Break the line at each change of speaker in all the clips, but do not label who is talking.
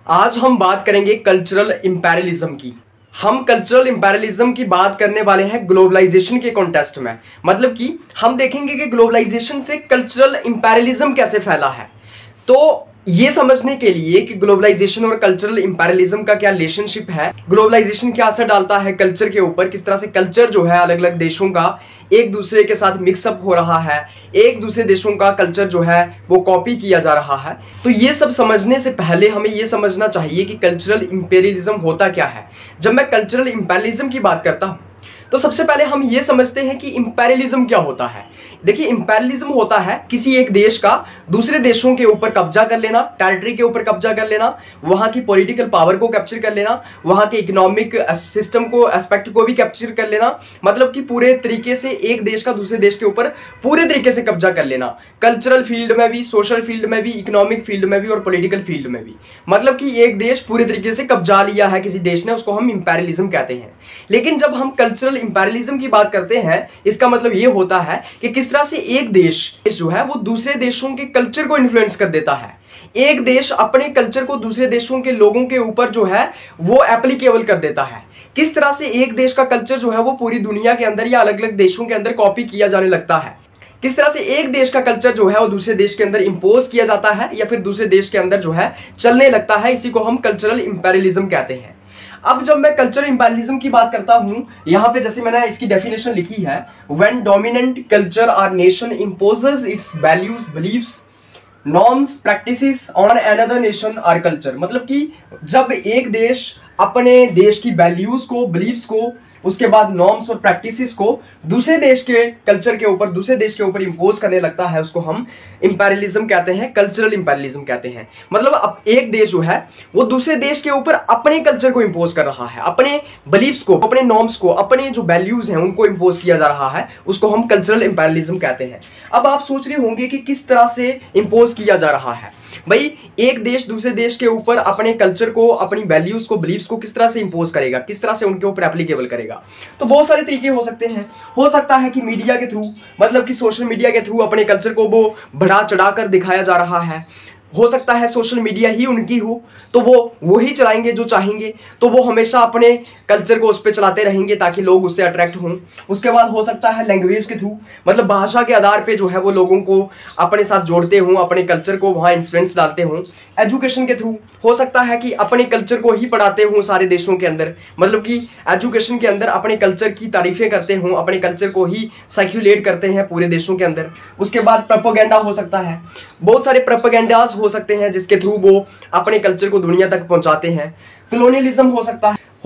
आज हम बात करेंगे कल्चरल इंपेरियलिज्म की। हम कल्चरल इंपेरियलिज्म की बात करने वाले हैं ग्लोबलाइजेशन के कॉन्टेक्स्ट में। मतलब कि हम देखेंगे कि ग्लोबलाइजेशन से कल्चरल इंपेरियलिज्म कैसे फैला है। तो ये समझने के लिए कि ग्लोबलाइजेशन और कल्चरल इंपेरियलिज्म का क्या रिलेशनशिप है, ग्लोबलाइजेशन क्या असर डालता है कल्चर के ऊपर, किस तरह से कल्चर जो है अलग अलग देशों का एक दूसरे के साथ मिक्सअप हो रहा है, एक दूसरे देशों का कल्चर जो है वो कॉपी किया जा रहा है। तो ये सब समझने से पहले हमें ये समझना चाहिए कि कल्चरल इंपेरियलिज्म होता क्या है। जब मैं कल्चरल इंपेरियलिज्म की बात करता हूं तो सबसे पहले हम ये समझते हैं कि इंपेरियलिज्म क्या होता है। देखिए, इंपेरियलिज्म होता है किसी एक देश का दूसरे देशों के ऊपर कब्जा कर लेना, टेरिटरी के ऊपर कब्जा कर लेना, वहां की पॉलिटिकल पावर को कैप्चर कर लेना, वहां के इकोनॉमिक सिस्टम को, एस्पेक्ट को भी कैप्चर कर लेना। मतलब कि पूरे तरीके से एक देश का दूसरे देश के ऊपर पूरे तरीके से कब्जा कर लेना, कल्चरल फील्ड में भी, सोशल फील्ड में भी, इकोनॉमिक फील्ड में भी और पॉलिटिकल फील्ड में भी। मतलब कि एक देश पूरे तरीके से कब्जा लिया है किसी देश ने, उसको हम इंपेरियलिज्म कहते हैं। लेकिन जब हम कल्चरल इंपेरियलिज्म की बात करते हैं, इसका मतलब ये होता है कि किस तरह से एक देश जो है वो दूसरे देशों के कल्चर को इन्फ्लुएंस कर देता है। एक देश अपने कल्चर को दूसरे देशों के लोगों के ऊपर जो है वो एप्लीकेबल कर देता है। किस तरह से एक देश का कल्चर जो है वो पूरी दुनिया के अंदर या अलग अलग देशों के अंदर कॉपी किया जाने लगता है। किस तरह से एक देश का कल्चर जो है वो दूसरे देश के अंदर इंपोज किया जाता है या फिर दूसरे देश के अंदर जो है चलने लगता है। इसी को हम कल्चरल इंपेरियलिज्म कहते हैं। अब जब मैं कल्चरल इंपेरियलिज्म की बात करता हूं, यहां पे जैसे मैंने इसकी डेफिनेशन लिखी है, व्हेन डोमिनेंट कल्चर और nation imposes its values, beliefs, norms, practices on another nation और कल्चर। मतलब कि जब एक देश अपने देश की वैल्यूज को, बिलीव्स को, उसके बाद नॉर्म्स और प्रैक्टिसेस को दूसरे देश के कल्चर के ऊपर, दूसरे देश के ऊपर इंपोज करने लगता है, उसको हम इंपेरियलिज्म कहते हैं, कल्चरल इंपेरियलिज्म कहते हैं। मतलब अब एक देश जो है वो दूसरे देश के ऊपर अपने कल्चर को इंपोज कर रहा है, अपने बिलीव्स को, अपने नॉर्म्स को, अपने जो वैल्यूज हैं उनको इंपोज किया जा रहा है, उसको हम कल्चरल इंपेरियलिज्म कहते हैं। अब आप सोच रहे होंगे कि किस तरह से इंपोज किया जा रहा है। भाई, एक देश दूसरे देश के ऊपर अपने कल्चर को, अपनी वैल्यूज को, बिलीव्स को किस तरह से इंपोज करेगा, किस तरह से उनके ऊपर एप्लीकेबल करेगा। तो बहुत सारे तरीके हो सकते हैं। हो सकता है कि मीडिया के थ्रू, मतलब कि सोशल मीडिया के थ्रू अपने कल्चर को वो बढ़ा चढ़ाकर दिखाया जा रहा है। हो सकता है सोशल मीडिया ही उनकी हो, तो वो ही चलाएंगे जो चाहेंगे, तो वो हमेशा अपने कल्चर को उस पर चलाते रहेंगे ताकि लोग उससे अट्रैक्ट हों। उसके बाद हो सकता है लैंग्वेज के थ्रू, मतलब भाषा के आधार पे जो है वो लोगों को अपने साथ जोड़ते हों, अपने कल्चर को वहाँ इन्फ्लुएंस डालते हों। एजुकेशन के थ्रू हो सकता है कि अपने कल्चर को ही पढ़ाते हों सारे देशों के अंदर, मतलब कि एजुकेशन के अंदर अपने कल्चर की तारीफें करते हों, अपने कल्चर को ही सर्क्यूलेट करते हैं पूरे देशों के अंदर। उसके बाद प्रोपेगेंडा हो सकता है, बहुत सारे प्रोपेगेंडास हो सकते हैं जिसके थ्रू वो अपने कल्चर को दुनिया तक पहुंचाते हैं। कॉलोनियलिज्म हो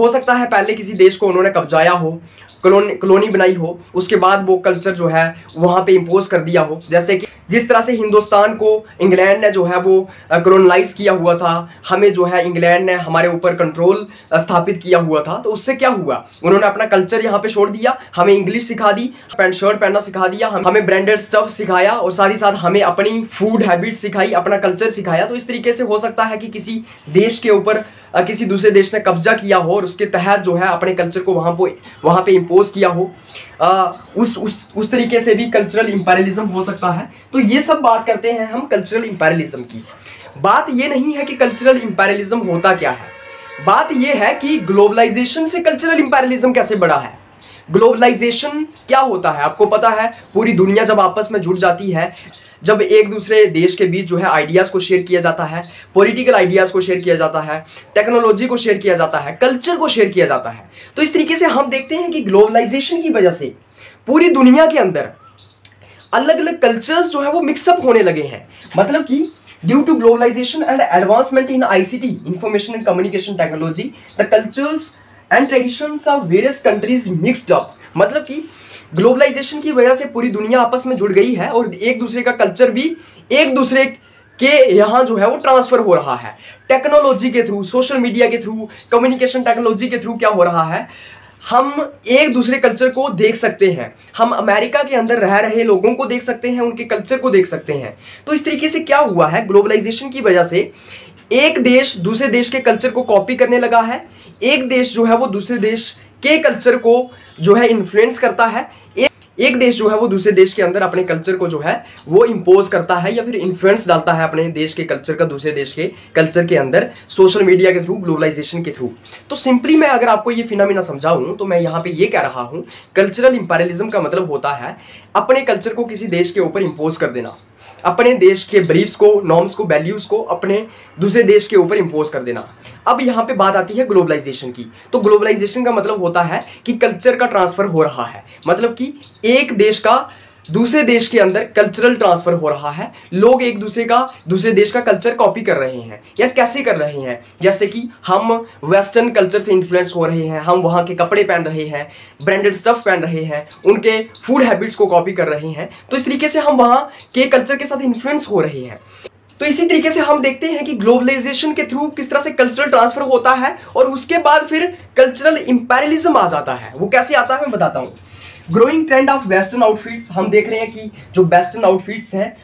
सकता है पहले किसी देश को उन्होंने कब्जाया हो, कॉलोनी बनाई हो, उसके बाद वो कल्चर जो है वहां पे इंपोज कर दिया हो। जैसे कि जिस तरह से हिंदुस्तान को इंग्लैंड ने जो है वो कॉलोनाइज किया हुआ था, हमें जो है इंग्लैंड ने हमारे ऊपर कंट्रोल स्थापित किया हुआ था। तो उससे क्या हुआ, उन्होंने अपना कल्चर यहाँ पे छोड़ दिया, हमें इंग्लिश सिखा दी, पैंट शर्ट पहनना सिखा दिया, हमें ब्रांडेड स्टफ सिखाया और साथ ही साथ हमें अपनी फूड हैबिट्स सिखाई, अपना कल्चर सिखाया। तो इस तरीके से हो सकता है कि किसी देश के ऊपर किसी दूसरे देश ने कब्जा किया हो और उसके तहत जो है अपने कल्चर को वहां पे इंपोज किया हो। उस तरीके से भी कल्चरल इंपेरियलिज्म हो सकता है। तो ये सब बात करते हैं हम कल्चरल इंपेरियलिज्म की। बात ये नहीं है कि कल्चरल इंपेरियलिज्म होता क्या है, बात ये है कि ग्लोबलाइजेशन से कल्चरल इंपेरियलिज्म कैसे बढ़ा है। ग्लोबलाइजेशन क्या होता है आपको पता है, पूरी दुनिया जब आपस में जुड़ जाती है, जब एक दूसरे देश के बीच जो है आइडियाज को शेयर किया जाता है, पॉलिटिकल आइडियाज को शेयर किया जाता है, टेक्नोलॉजी को शेयर किया जाता है, कल्चर को शेयर किया जाता है। तो इस तरीके से हम देखते हैं कि ग्लोबलाइजेशन की वजह से पूरी दुनिया के अंदर अलग अलग कल्चर्स जो है वो मिक्सअप होने लगे हैं। मतलब कि due to globalisation and advancement in ICT, information and communication technology, the cultures and traditions of various countries mixed up. मतलब कि ग्लोबलाइजेशन की वजह से पूरी दुनिया आपस में जुड़ गई है और एक दूसरे का कल्चर भी एक दूसरे के यहाँ जो है वो ट्रांसफर हो रहा है। टेक्नोलॉजी के थ्रू, सोशल मीडिया के थ्रू, कम्युनिकेशन टेक्नोलॉजी के थ्रू क्या हो रहा है, हम एक दूसरे कल्चर को देख सकते हैं। हम अमेरिका के अंदर रह रहे लोगों को देख सकते हैं, उनके कल्चर को देख सकते हैं। तो इस तरीके से क्या हुआ है, ग्लोबलाइजेशन की वजह से एक देश दूसरे देश के कल्चर को कॉपी करने लगा है, एक देश जो है वो दूसरे देश के कल्चर को जो है इन्फ्लुएंस करता है, एक देश जो है वो दूसरे देश के अंदर अपने कल्चर को जो है वो इंपोज करता है या फिर इन्फ्लुएंस डालता है अपने देश के कल्चर का दूसरे देश के कल्चर के अंदर, सोशल मीडिया के थ्रू, ग्लोबलाइजेशन के थ्रू। तो सिंपली मैं अगर आपको ये फिनोमेना समझाऊं तो मैं यहाँ पे ये कह रहा हूं, कल्चरल इंपीरियलिज्म का मतलब होता है अपने कल्चर को किसी देश के ऊपर इंपोज कर देना, अपने देश के बिलीफ्स को, नॉर्म्स को, वैल्यूज को अपने दूसरे देश के ऊपर इंपोज कर देना। अब यहाँ पे बात आती है ग्लोबलाइजेशन की। तो ग्लोबलाइजेशन का मतलब होता है कि कल्चर का ट्रांसफर हो रहा है, मतलब कि एक देश का दूसरे देश के अंदर कल्चरल ट्रांसफर हो रहा है। लोग एक दूसरे देश का कल्चर कॉपी कर रहे हैं। या कैसे कर रहे हैं? जैसे कि हम वेस्टर्न कल्चर से इन्फ्लुएंस हो रहे हैं, हम वहां के कपड़े पहन रहे हैं, ब्रांडेड स्टफ पहन रहे हैं, उनके फूड हैबिट्स को कॉपी कर रहे हैं। तो इस तरीके से हम वहां के कल्चर के साथ इन्फ्लुएंस हो रहे हैं। तो इसी तरीके से हम देखते हैं कि ग्लोबलाइजेशन के थ्रू किस तरह से कल्चरल ट्रांसफर होता है और उसके बाद फिर कल्चरल इंपीरियलिज्म आ जाता है। वो कैसे आता है मैं बताता हूं। Growing trend of western outfits, हम देख रहे हैं कि जो वेस्टर्न आउटफिट्स हैं,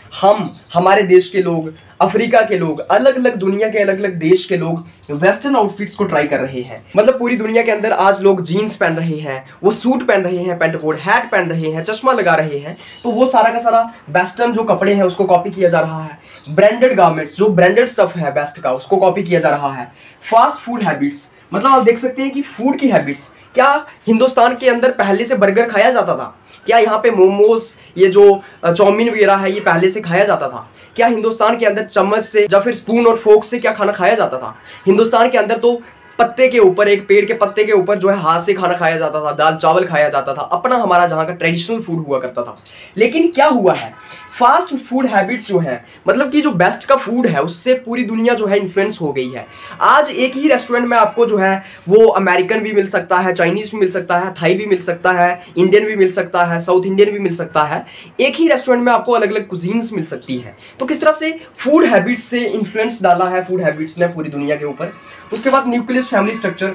हमारे देश के लोग, अफ्रीका के लोग, अलग अलग दुनिया के अलग अलग देश के लोग वेस्टर्न आउटफिट्स को ट्राई कर रहे हैं। मतलब पूरी दुनिया के अंदर आज लोग जीन्स पहन रहे हैं, वो सूट पहन रहे हैं, पेंट कोट हैट पहन रहे हैं, चश्मा लगा रहे हैं। तो वो सारा का सारा वेस्टर्न जो कपड़े हैं उसको कॉपी किया जा रहा है। ब्रांडेड गारमेंट्स, जो ब्रांडेड स्टफ है वेस्ट का, उसको कॉपी किया जा रहा है। फास्ट फूड हैबिट्स, मतलब आप देख सकते हैं कि फूड की हैबिट्स, क्या हिंदुस्तान के अंदर पहले से बर्गर खाया जाता था? क्या यहाँ पे मोमोज, ये जो चाउमीन वगैरह है, ये पहले से खाया जाता था? क्या हिंदुस्तान के अंदर चम्मच से या फिर स्पून और फोर्क से क्या खाना खाया जाता था? हिंदुस्तान के अंदर तो पत्ते के ऊपर, एक पेड़ के पत्ते के ऊपर जो है हाथ से खाना खाया जाता था, दाल चावल खाया जाता था, अपना हमारा जहाँ का ट्रेडिशनल फूड हुआ करता था। लेकिन क्या हुआ है, फास्ट फूड हैबिट्स जो है, मतलब कि जो बेस्ट का फूड है उससे पूरी दुनिया जो है इन्फ्लुएंस हो गई है। आज एक ही रेस्टोरेंट में आपको जो है वो अमेरिकन भी मिल सकता है, चाइनीज भी मिल सकता है, थाई भी मिल सकता है, इंडियन भी मिल सकता है, साउथ इंडियन भी मिल सकता है। एक ही रेस्टोरेंट में आपको अलग अलग कुजीन्स मिल सकती है। तो किस तरह से फूड हैबिट्स से इन्फ्लुएंस डाला है फूड हैबिट्स ने पूरी दुनिया के ऊपर। उसके बाद nucleus family structure.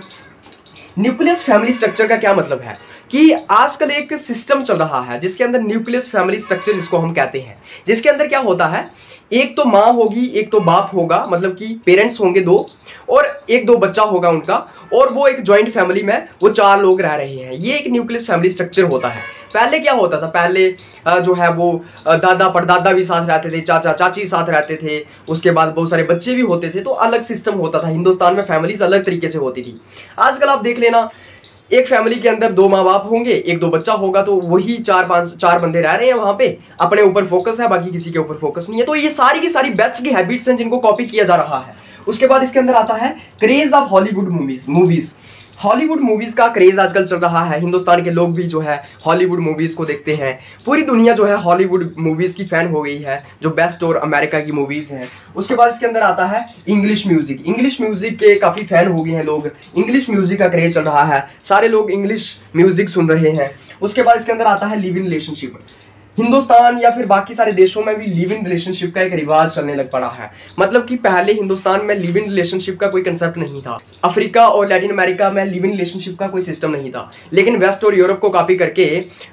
Nucleus family structure का क्या मतलब है कि आजकल एक सिस्टम चल रहा है जिसके अंदर न्यूक्लियस फैमिली स्ट्रक्चर जिसको हम कहते हैं, जिसके अंदर क्या होता है, एक तो माँ होगी, एक तो बाप होगा, मतलब कि पेरेंट्स होंगे दो, और एक दो बच्चा होगा उनका, और वो एक जॉइंट फैमिली में वो 4 लोग रह रहे हैं। ये एक न्यूक्लियस फैमिली स्ट्रक्चर होता है। पहले क्या होता था, पहले जो है वो दादा परदादा भी साथ रहते थे, चाचा चाची साथ रहते थे, उसके बाद बहुत सारे बच्चे भी होते थे। तो अलग सिस्टम होता था, हिंदुस्तान में फैमिलीज अलग तरीके से होती थी। आजकल आप देख लेना, एक फैमिली के अंदर 2 माँ बाप होंगे, 1-2 बच्चा होगा, तो वही 4 बंदे रह रहे हैं वहां पे, अपने ऊपर फोकस है, बाकी किसी के ऊपर फोकस नहीं है। तो ये सारी की सारी बेस्ट की हैबिट्स हैं जिनको कॉपी किया जा रहा है। उसके बाद इसके अंदर आता है craze of Hollywood movies. Hollywood movies का क्रेज आजकल चल रहा है। हिंदुस्तान के लोग भी जो है हॉलीवुड मूवीज को देखते हैं। पूरी दुनिया जो है हॉलीवुड मूवीज की फैन हो गई है, जो बेस्ट और अमेरिका की मूवीज हैं। उसके बाद इसके अंदर आता है इंग्लिश म्यूजिक। इंग्लिश म्यूजिक के काफी फैन हो गए हैं लोग, इंग्लिश म्यूजिक का क्रेज चल रहा है, सारे लोग इंग्लिश म्यूजिक सुन रहे हैं। उसके बाद इसके अंदर आता है लिव इन रिलेशनशिप। हिंदुस्तान या फिर बाकी सारे देशों में भी लिव इन रिलेशनशिप का एक रिवाज चलने लग पड़ा है। मतलब कि पहले हिंदुस्तान में लिव इन रिलेशनशिप का कोई कंसेप्ट नहीं था, अफ्रीका और लैटिन अमेरिका में लिव इन रिलेशनशिप का कोई सिस्टम नहीं था। लेकिन वेस्ट और यूरोप को कॉपी करके,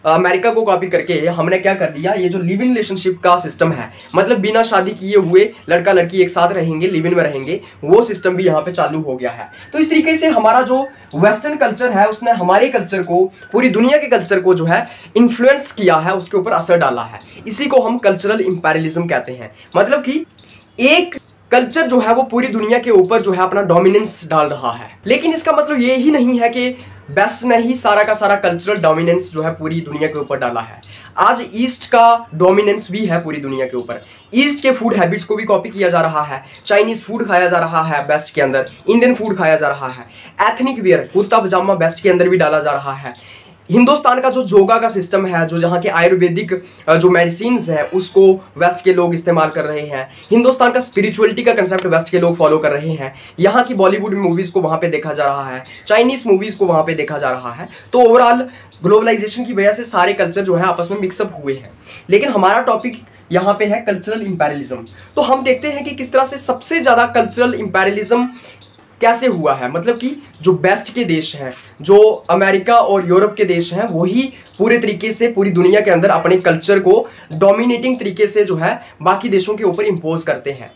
अमेरिका को कॉपी करके हमने क्या कर दिया, ये जो लिव इन रिलेशनशिप का सिस्टम है, मतलब बिना शादी किए हुए लड़का लड़की एक साथ रहेंगे, लिव इन में रहेंगे, वो सिस्टम भी यहाँ पे चालू हो गया है। तो इस तरीके से हमारा जो वेस्टर्न कल्चर है उसने हमारे कल्चर को, पूरी दुनिया के कल्चर को जो है इन्फ्लुएंस किया है, उसके ऊपर असर डाला है। इसी को हम कल्चरल इंपीरियलिज्म कहते हैं। मतलब कि एक कल्चर जो है वो पूरी दुनिया के ऊपर जो है अपना डोमिनेंस डाल रहा है। लेकिन इसका मतलब ये ही नहीं है कि वेस्ट ने ही सारा का सारा कल्चरल डोमिनेंस जो है पूरी दुनिया के ऊपर डाला है। आज ईस्ट का डोमिनेंस भी है पूरी दुनिया के ऊपर। ईस्ट के फूड हैबिट्स को भी कॉपी किया जा रहा है। चाइनीज फूड खाया जा रहा है वेस्ट के अंदर, इंडियन फूड खाया जा रहा है, एथनिक वियर कुर्ता पजामा वेस्ट के अंदर भी डाला जा रहा है। हिंदुस्तान का जो योगा का सिस्टम है, जो जहाँ के आयुर्वेदिक जो मेडिसिन है, उसको वेस्ट के लोग इस्तेमाल कर रहे हैं। हिंदुस्तान का स्पिरिचुअलिटी का कंसेप्ट वेस्ट के लोग फॉलो कर रहे हैं। यहाँ की बॉलीवुड मूवीज को वहाँ पे देखा जा रहा है, चाइनीज मूवीज को वहाँ पे देखा जा रहा है। तो ओवरऑल ग्लोबलाइजेशन की वजह से सारे कल्चर जो है आपस में मिक्सअप हुए हैं। लेकिन हमारा टॉपिक यहाँ पे है कल्चरल इंपीरियलिज्म। तो हम देखते हैं कि किस तरह से सबसे ज्यादा कल्चरल इंपीरियलिज्म कैसे हुआ है। मतलब कि जो बेस्ट के देश हैं, जो अमेरिका और यूरोप के देश हैं, वही पूरे तरीके से पूरी दुनिया के अंदर अपने कल्चर को डोमिनेटिंग तरीके से जो है बाकी देशों के ऊपर इंपोज करते हैं।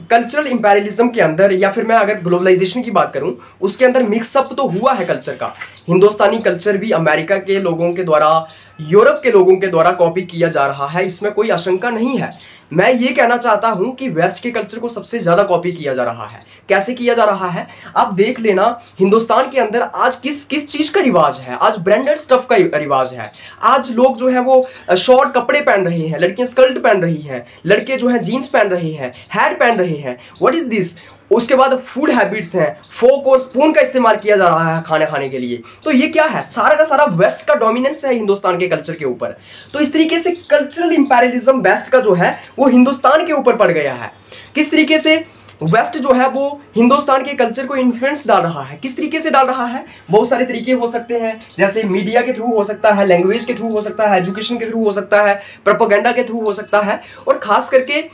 कल्चरल इंपेरियलिज्म के अंदर, या फिर मैं अगर ग्लोबलाइजेशन की बात करूं, उसके अंदर मिक्सअप तो हुआ है कल्चर का। हिंदुस्तानी कल्चर भी अमेरिका के लोगों के द्वारा, यूरोप के लोगों के द्वारा कॉपी किया जा रहा है, इसमें कोई आशंका नहीं है। मैं ये कहना चाहता हूं कि वेस्ट के कल्चर को सबसे ज्यादा कॉपी किया जा रहा है। कैसे किया जा रहा है आप देख लेना। हिंदुस्तान के अंदर आज किस किस चीज का रिवाज है? आज ब्रांडेड स्टफ का रिवाज है। आज लोग जो है वो शॉर्ट कपड़े पहन रहे हैं, लड़कियां स्कर्ट पहन रही हैं, लड़के जो है जीन्स पहन रहे हैं, हैट पहन रहे हैं। What is this? उसके बाद फूड हैबिट्स हैं, फोक और स्पून का इस्तेमाल किया जा रहा है खाने खाने के लिए। तो ये क्या है? सारा का सारा वेस्ट का डोमिनेंस है हिंदुस्तान के कल्चर के ऊपर। तो इस तरीके से कल्चरल इंपेरियलिज्म वेस्ट का जो है वो हिंदुस्तान के ऊपर पड़ गया है। किस तरीके से वेस्ट जो है वो हिंदुस्तान के कल्चर को इन्फ्लुएंस डाल रहा है? किस तरीके से डाल रहा है? बहुत सारे तरीके हो सकते हैं, जैसे मीडिया के थ्रू हो सकता है, लैंग्वेज के थ्रू हो सकता है, एजुकेशन के थ्रू हो सकता है, प्रोपेगेंडा के थ्रू हो सकता है। और खास करके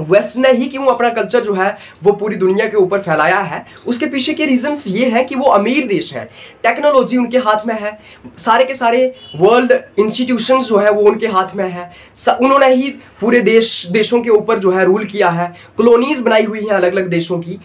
वेस्ट ने ही क्यों अपना कल्चर जो है वो पूरी दुनिया के ऊपर फैलाया है, उसके पीछे के रीजंस ये हैं कि वो अमीर देश है, टेक्नोलॉजी उनके हाथ में है, सारे के सारे वर्ल्ड इंस्टीट्यूशंस जो है वो उनके हाथ में है, उन्होंने ही पूरे देशों के ऊपर जो है रूल किया है, कॉलोनीज बनाई हुई हैं अलग अलग देशों की,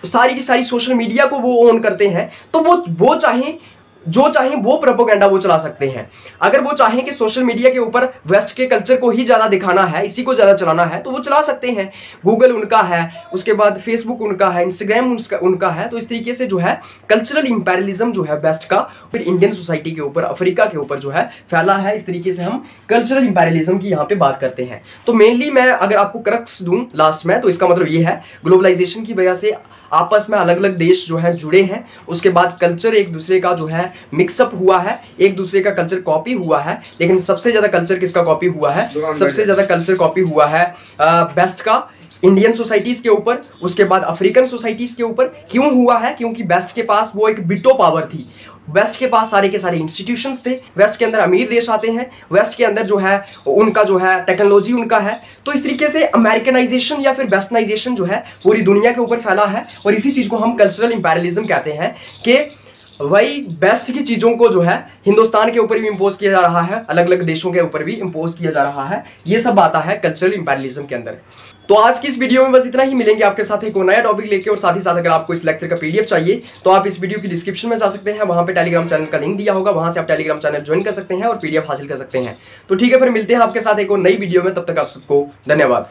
सारी की सारी सोशल मीडिया को वो ओन करते हैं। तो वो चाहें जो चाहें वो प्रोपेगेंडा वो चला सकते हैं। अगर वो चाहें कि सोशल मीडिया के ऊपर वेस्ट के कल्चर को ही ज्यादा दिखाना है, इसी को ज्यादा चलाना है, तो वो चला सकते हैं। गूगल उनका है, उसके बाद फेसबुक उनका है, इंस्टाग्राम उनका है। तो इस तरीके से जो है कल्चरल इंपेरियलिज्म जो है वेस्ट का फिर इंडियन सोसाइटी के ऊपर, अफ्रीका के ऊपर जो है फैला है। इस तरीके से हम कल्चरल इंपेरियलिज्म की यहाँ पे बात करते हैं। तो मेनली मैं अगर आपको क्रक्स दूं लास्ट में, तो इसका मतलब ये है ग्लोबलाइजेशन की वजह से आपस में अलग अलग देश जो है जुड़े हैं, उसके बाद कल्चर एक दूसरे का जो है मिक्सअप हुआ है, एक दूसरे का कल्चर कॉपी हुआ है। लेकिन सबसे ज्यादा कल्चर किसका कॉपी हुआ है? सबसे ज्यादा कल्चर कॉपी हुआ है वेस्ट का, इंडियन सोसाइटीज के ऊपर, उसके बाद अफ्रीकन सोसाइटीज के ऊपर। क्यों हुआ है? क्योंकि वेस्ट के पास वो एक बिटो पावर थी, वेस्ट के पास सारे के सारे इंस्टीट्यूशंस थे, वेस्ट के अंदर अमीर देश आते हैं, वेस्ट के अंदर जो है उनका जो है टेक्नोलॉजी उनका है। तो इस तरीके से अमेरिकनाइजेशन या फिर वेस्टर्नाइजेशन जो है पूरी दुनिया के ऊपर फैला है। और इसी चीज को हम कल्चरल इंपेरियलिज्म कहते हैं कि वही बेस्ट की चीजों को जो है हिंदुस्तान के ऊपर भी इंपोज किया जा रहा है, अलग अलग देशों के ऊपर भी इंपोज किया जा रहा है। ये सब आता है कल्चरल इंपेरियलिज्म के अंदर। तो आज की इस वीडियो में बस इतना ही। मिलेंगे आपके साथ एक नया टॉपिक लेके, और साथ ही साथ अगर आपको इस लेक्चर का पीडीएफ चाहिए तो आप इस वीडियो की डिस्क्रिप्शन में जा सकते हैं, वहां पे टेलीग्राम चैनल का लिंक दिया होगा, वहां से आप टेलीग्राम चैनल ज्वाइन कर सकते हैं और पीडीएफ हासिल कर सकते हैं। तो ठीक है, फिर मिलते हैं आपके साथ एक और नई वीडियो में। तब तक आप सबको धन्यवाद।